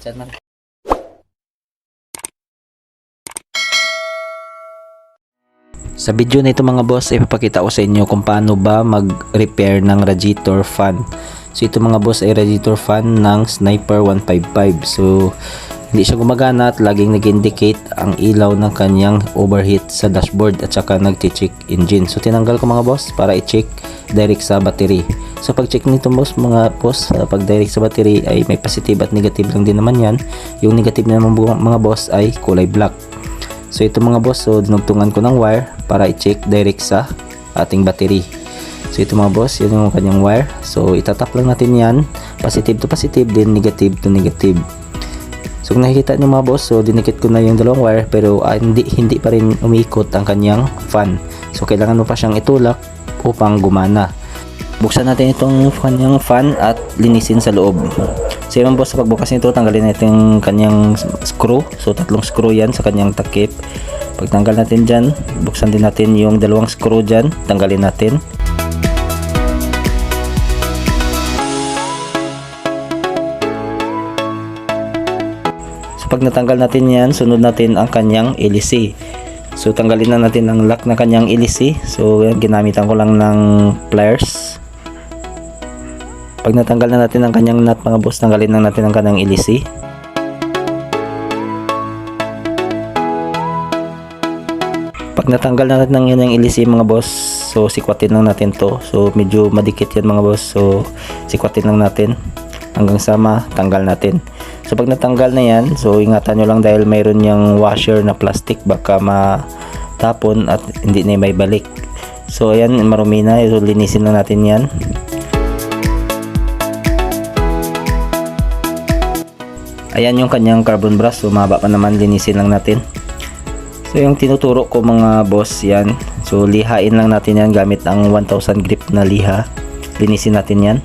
channel. Sa video na ito mga boss, ipapakita ko sa inyo kung paano ba mag-repair ng radiator fan. So ito mga boss ay radiator fan ng Sniper 155. So hindi siya gumagana at laging nag-indicate ang ilaw ng kanyang overheat sa dashboard at saka nagti-check engine. So tinanggal ko mga boss para i-check direct sa battery. So pag check nito mga boss, pag direct sa battery ay may positive at negative lang din naman yan. Yung negative naman mga boss ay kulay black. So ito mga boss, so dinugtungan ko ng wire para i-check direct sa ating battery. So ito mga boss, yun yung kanyang wire. So itatap lang natin yan, positive to positive, then negative to negative. So kung nakikita nyo mga boss, so dinikit ko na yung dalawang wire pero hindi pa rin umiikot ang kanyang fan. So kailangan mo pa siyang itulak upang gumana. Buksan natin itong kanyang fan at linisin sa loob. So yun boss, sa pagbukas nito, tanggalin natin yung kanyang screw. So tatlong screw yan sa kanyang takip. Pagtanggal natin dyan, buksan din natin yung dalawang screw dyan, tanggalin natin. So pag natanggal natin yan, sunod natin ang kanyang LEC. So tanggalin na natin ang lock na kanyang LEC. So ginamitan ko lang ng pliers. Pag natanggal na natin ang kanyang nut mga boss, tanggalin na natin ang kanyang LEC. Pag natanggal na natin ang kanyang LEC mga boss, so sikwatin lang natin to. So medyo madikit yan mga boss, so sikwatin lang natin hanggang sa matanggal natin. So pag natanggal na yan, so ingatan nyo lang dahil mayroon yung washer na plastic, baka matapon at hindi na may balik. So ayan, marumi na, so linisin lang natin yan. Ayan yung kanyang carbon brush, so mahaba pa naman, linisin lang natin. So yung tinuturo ko mga boss yan, so lihain lang natin yan gamit ang 1000 grip na liha. Linisin natin yan.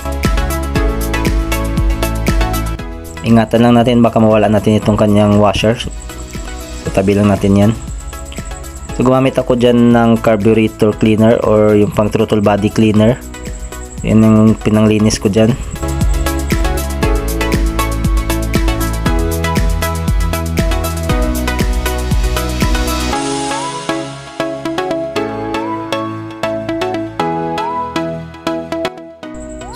Ingatan lang natin, baka mawala natin itong kanyang washer. So tabi lang natin yan. So gumamit ako dyan ng carburetor cleaner or yung pang throttle body cleaner. Yan yung pinanglinis ko dyan.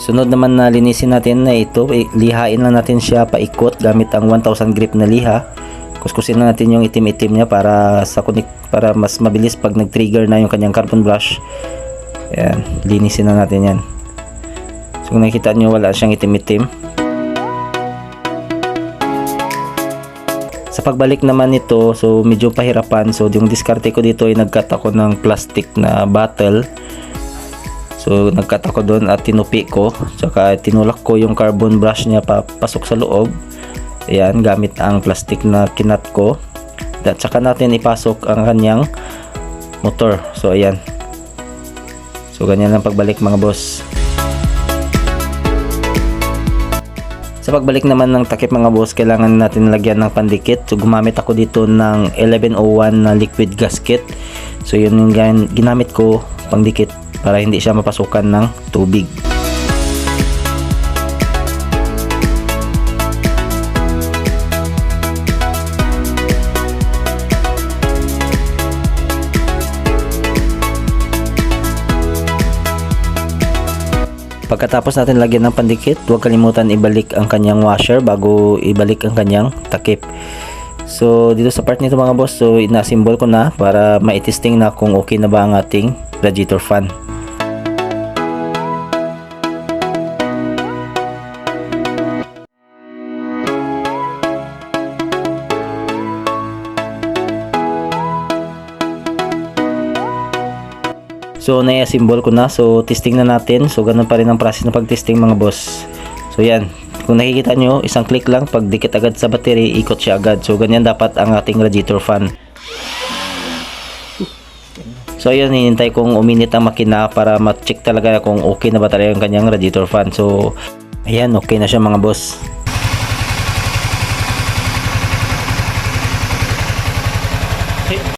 Sunod naman na linisin natin na ito, lihain lang natin siya paikot gamit ang 1000 grip na liha. Kuskusin lang natin yung itim-itim niya para mas mabilis pag nag-trigger na yung kanyang carbon brush. Ayan, linisin na natin yan. So kung nakikita nyo, wala siyang itim-itim. Sa pagbalik naman nito, so medyo pahirapan. So yung diskarte ko dito ay nag-cut ako ng plastic na bottle. So nag-cut ako doon at tinupi ko, saka tinulak ko yung carbon brush niya papasok sa loob. Ayan, gamit ang plastic na kinat ko. At saka natin ipasok ang kanyang motor. So ayan. So ganyan lang pagbalik mga boss. Sa pagbalik naman ng takip mga boss, kailangan natin lagyan ng pandikit. So gumamit ako dito ng 1101 na liquid gasket. So yun yung ginamit ko pangdikit para hindi siya mapasukan ng tubig. Pagkatapos natin lagyan ng pandikit, huwag kalimutan ibalik ang kanyang washer bago ibalik ang kanyang takip. So dito sa part nito mga boss, so ina-symbol ko na para ma-testing na kung okay na ba ang ating radiator fan. So na-symbol ko na, so testing na natin. So ganun pa rin ang process ng pag-testing mga boss. So yan, kung nakikita nyo, isang click lang, pag dikit agad sa battery, ikot siya agad. So ganyan dapat ang ating radiator fan. So yun, hinintay kong uminit ang makina para ma-check talaga kung okay na ba talaga ang kanyang radiator fan. So ayan, okay na siya mga boss.